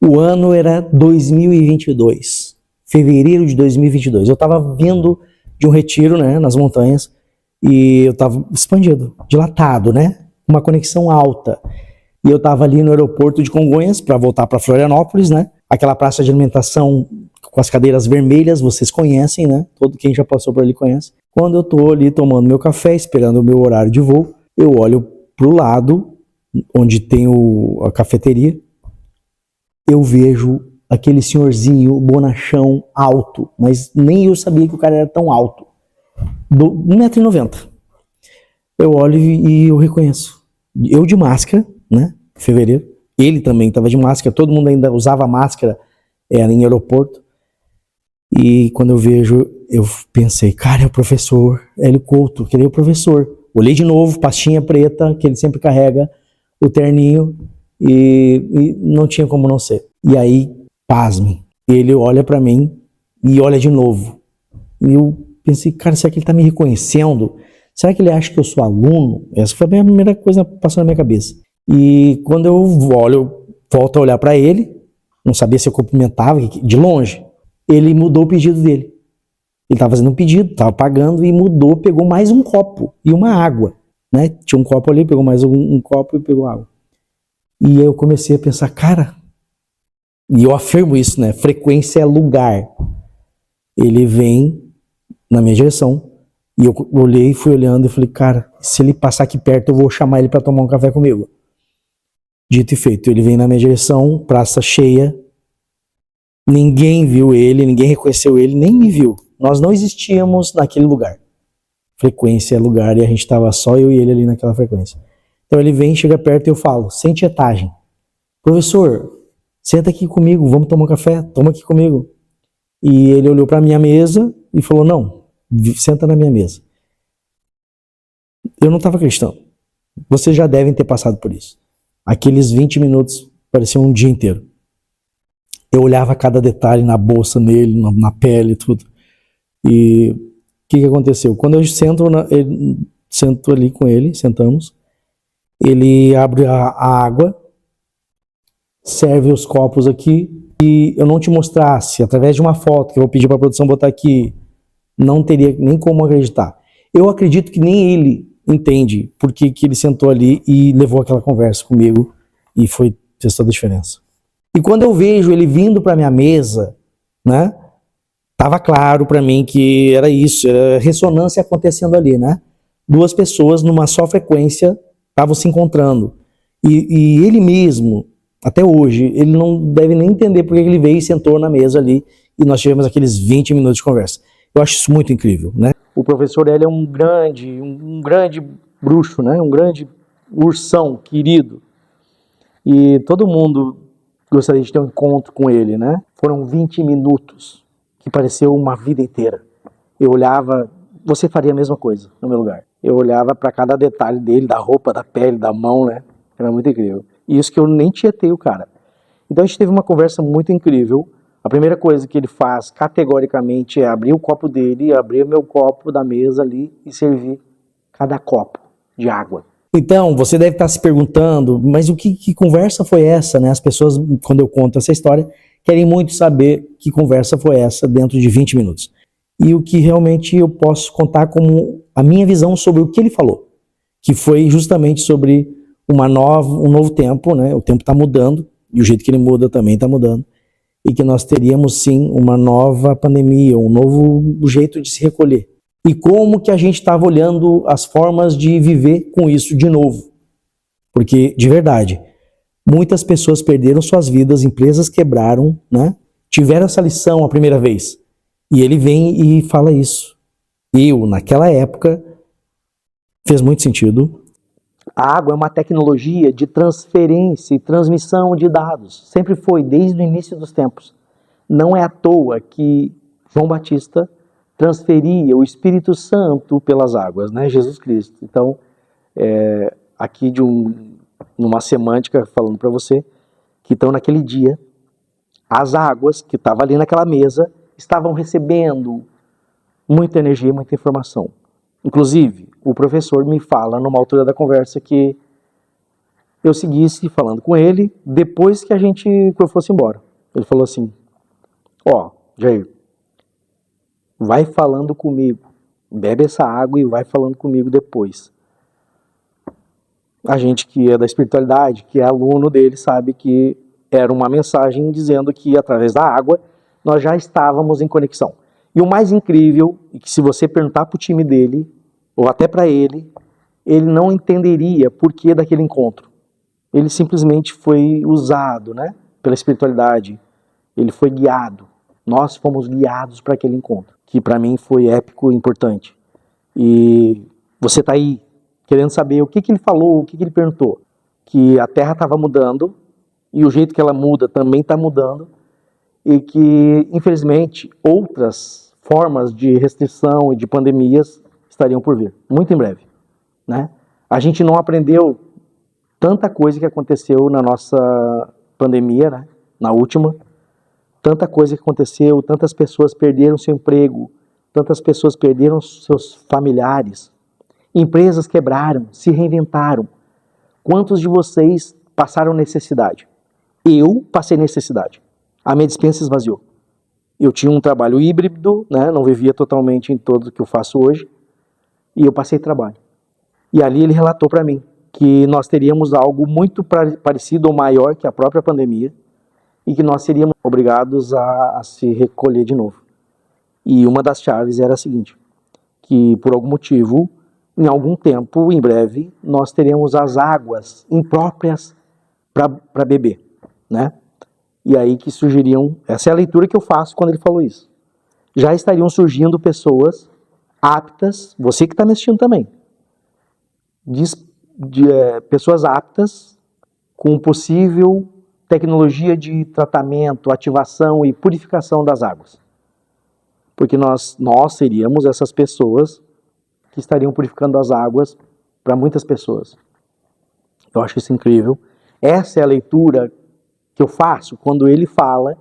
O ano era 2022, fevereiro de 2022. Eu estava vindo de um retiro, né, nas montanhas, e eu estava expandido, dilatado, né, uma conexão alta. E eu estava ali no aeroporto de Congonhas para voltar para Florianópolis, né, aquela praça de alimentação com as cadeiras vermelhas, vocês conhecem, né, todo quem já passou por ali conhece. Quando eu estou ali tomando meu café, esperando o meu horário de voo, eu olho para o lado, onde tem a cafeteria, eu vejo aquele senhorzinho bonachão alto, mas nem eu sabia que o cara era tão alto, 1,90 m. Eu olho e eu reconheço. Eu de máscara, né, em fevereiro, ele também estava de máscara, todo mundo ainda usava máscara, era em aeroporto, e quando eu vejo, eu pensei, cara, é o professor Hélio Couto, que ele é o professor. Olhei de novo, pastinha preta, que ele sempre carrega, o terninho, e não tinha como não ser. E aí, pasme, ele olha pra mim e olha de novo. E eu pensei, cara, será que ele tá me reconhecendo? Será que ele acha que eu sou aluno? Essa foi a primeira coisa que passou na minha cabeça. E quando eu volto a olhar pra ele, não sabia se eu cumprimentava, de longe, ele mudou o pedido dele. Ele estava fazendo um pedido, estava pagando e mudou, pegou mais um copo e uma água, né? Tinha um copo ali, pegou mais um copo e pegou água. E eu comecei a pensar, cara, e eu afirmo isso, né? Frequência é lugar. Ele vem na minha direção e eu olhei, fui olhando e falei, cara, se ele passar aqui perto, eu vou chamar ele para tomar um café comigo. Dito e feito, ele vem na minha direção, praça cheia, ninguém viu ele, ninguém reconheceu ele, nem me viu. Nós não existíamos naquele lugar. Frequência é lugar e a gente estava só eu e ele ali naquela frequência. Então ele vem, chega perto e eu falo, sem tietagem. Professor, senta aqui comigo, vamos tomar um café, toma aqui comigo. E ele olhou para a minha mesa e falou, não, senta na minha mesa. Eu não estava acreditando. Vocês já devem ter passado por isso. Aqueles 20 minutos pareciam um dia inteiro. Eu olhava cada detalhe na bolsa nele, na pele, tudo. E o que aconteceu? Quando eu sento ali com ele, sentamos, ele abre a água, serve os copos aqui, e eu não te mostrasse, através de uma foto que eu vou pedir para a produção botar aqui, não teria nem como acreditar. Eu acredito que nem ele entende porque que ele sentou ali e levou aquela conversa comigo e fez toda a diferença. E quando eu vejo ele vindo para minha mesa, né, tava claro para mim que era isso, era ressonância acontecendo ali, né? Duas pessoas numa só frequência estavam se encontrando. E ele mesmo, até hoje, ele não deve nem entender porque ele veio e sentou na mesa ali e nós tivemos aqueles 20 minutos de conversa. Eu acho isso muito incrível, né? O professor ele é um grande bruxo, né? Um grande ursão querido. E todo mundo gostaria de ter um encontro com ele, né? Foram 20 minutos que pareceu uma vida inteira. Eu olhava, você faria a mesma coisa no meu lugar. Eu olhava para cada detalhe dele, da roupa, da pele, da mão, né? Era muito incrível. E isso que eu nem tietei o cara. Então a gente teve uma conversa muito incrível. A primeira coisa que ele faz categoricamente é abrir o copo dele, abrir o meu copo da mesa ali e servir cada copo de água. Então, você deve estar se perguntando, mas que conversa foi essa, né? As pessoas, quando eu conto essa história, querem muito saber que conversa foi essa dentro de 20 minutos. E o que realmente eu posso contar como a minha visão sobre o que ele falou, que foi justamente sobre um novo tempo, né? O tempo está mudando, e o jeito que ele muda também está mudando, e que nós teríamos sim uma nova pandemia, um novo jeito de se recolher. E como que a gente estava olhando as formas de viver com isso de novo. Porque, de verdade, muitas pessoas perderam suas vidas, empresas quebraram, né? Tiveram essa lição a primeira vez. E ele vem e fala isso. Naquela época, fez muito sentido. A água é uma tecnologia de transferência e transmissão de dados. Sempre foi, desde o início dos tempos. Não é à toa que João Batista transferia o Espírito Santo pelas águas, né? Jesus Cristo. Então, aqui numa semântica falando para você, que então naquele dia, as águas que estavam ali naquela mesa estavam recebendo muita energia, muita informação. Inclusive, o professor me fala numa altura da conversa que eu seguisse falando com ele depois que eu fosse embora. Ele falou assim, ó, Jair, vai falando comigo, bebe essa água e vai falando comigo depois. A gente que é da espiritualidade, que é aluno dele, sabe que era uma mensagem dizendo que através da água nós já estávamos em conexão. E o mais incrível é que se você perguntar para o time dele, ou até para ele não entenderia por que daquele encontro. Ele simplesmente foi usado, né, pela espiritualidade. Ele foi guiado. Nós fomos guiados para aquele encontro, que para mim foi épico e importante. E você está aí querendo saber o que ele falou, o que ele perguntou. Que a Terra estava mudando, e o jeito que ela muda também está mudando, e que, infelizmente, outras formas de restrição e de pandemias estariam por vir, muito em breve, né? A gente não aprendeu tanta coisa que aconteceu na nossa pandemia, né? Na última, tanta coisa que aconteceu, tantas pessoas perderam seu emprego, tantas pessoas perderam seus familiares, empresas quebraram, se reinventaram. Quantos de vocês passaram necessidade? Eu passei necessidade. A minha despensa esvaziou. Eu tinha um trabalho híbrido, né? Não vivia totalmente em tudo que eu faço hoje, e eu passei trabalho. E ali ele relatou para mim que nós teríamos algo muito parecido ou maior que a própria pandemia, e que nós seríamos obrigados a se recolher de novo. E uma das chaves era a seguinte, que por algum motivo, em algum tempo, em breve, nós teríamos as águas impróprias para beber, né? E aí que surgiriam, essa é a leitura que eu faço quando ele falou isso. Já estariam surgindo pessoas aptas, você que está me assistindo também, pessoas aptas com possível tecnologia de tratamento, ativação e purificação das águas. Porque nós seríamos essas pessoas que estariam purificando as águas para muitas pessoas. Eu acho isso incrível. Essa é a leitura que eu faço quando ele fala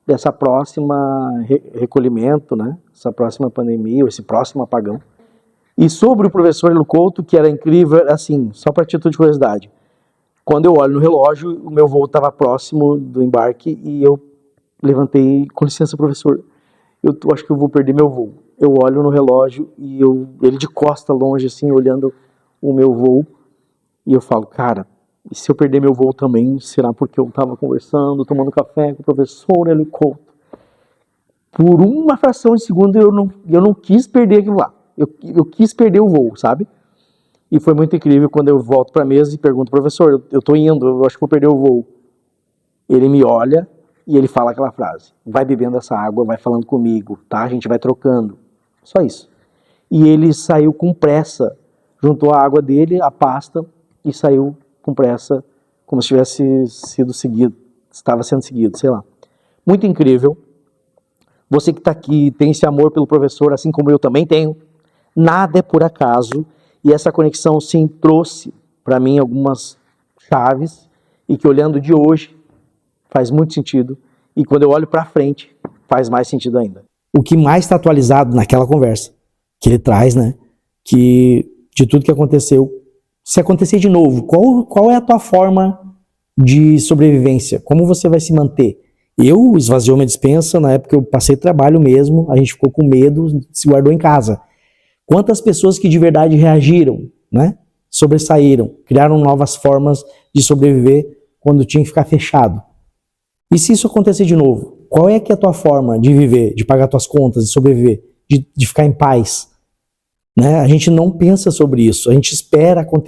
dessa próxima recolhimento, né? Essa próxima pandemia, esse próximo apagão. E sobre o professor Hélio Couto, que era incrível, assim, só para título de curiosidade, quando eu olho no relógio, o meu voo estava próximo do embarque e eu levantei, com licença, professor, eu acho que eu vou perder meu voo. Eu olho no relógio e ele de costa longe, assim, olhando o meu voo, e eu falo, cara, e se eu perder meu voo também, será porque eu estava conversando, tomando café com o professor Hélio Couto? Por uma fração de segundo eu não quis perder aquilo lá. Eu quis perder o voo, sabe? E foi muito incrível quando eu volto para a mesa e pergunto, professor, eu estou indo, eu acho que vou perder o voo. Ele me olha e ele fala aquela frase, vai bebendo essa água, vai falando comigo, tá? A gente vai trocando. Só isso. E ele saiu com pressa, juntou a água dele, a pasta, e saiu com pressa, como se tivesse sido seguido, estava sendo seguido, sei lá. Muito incrível. Você que está aqui, tem esse amor pelo professor, assim como eu também tenho. Nada é por acaso, e essa conexão sim trouxe para mim algumas chaves, e que olhando de hoje, faz muito sentido, e quando eu olho para frente, faz mais sentido ainda. O que mais está atualizado naquela conversa, que ele traz, né, que de tudo que aconteceu, se acontecer de novo, qual é a tua forma de sobrevivência? Como você vai se manter? Eu esvaziou minha despensa, na época eu passei trabalho mesmo, a gente ficou com medo, se guardou em casa. Quantas pessoas que de verdade reagiram, né? Sobressaíram, criaram novas formas de sobreviver quando tinha que ficar fechado. E se isso acontecer de novo, qual é que é a tua forma de viver, de pagar tuas contas, de sobreviver, de ficar em paz? Né? A gente não pensa sobre isso, a gente espera acontecer.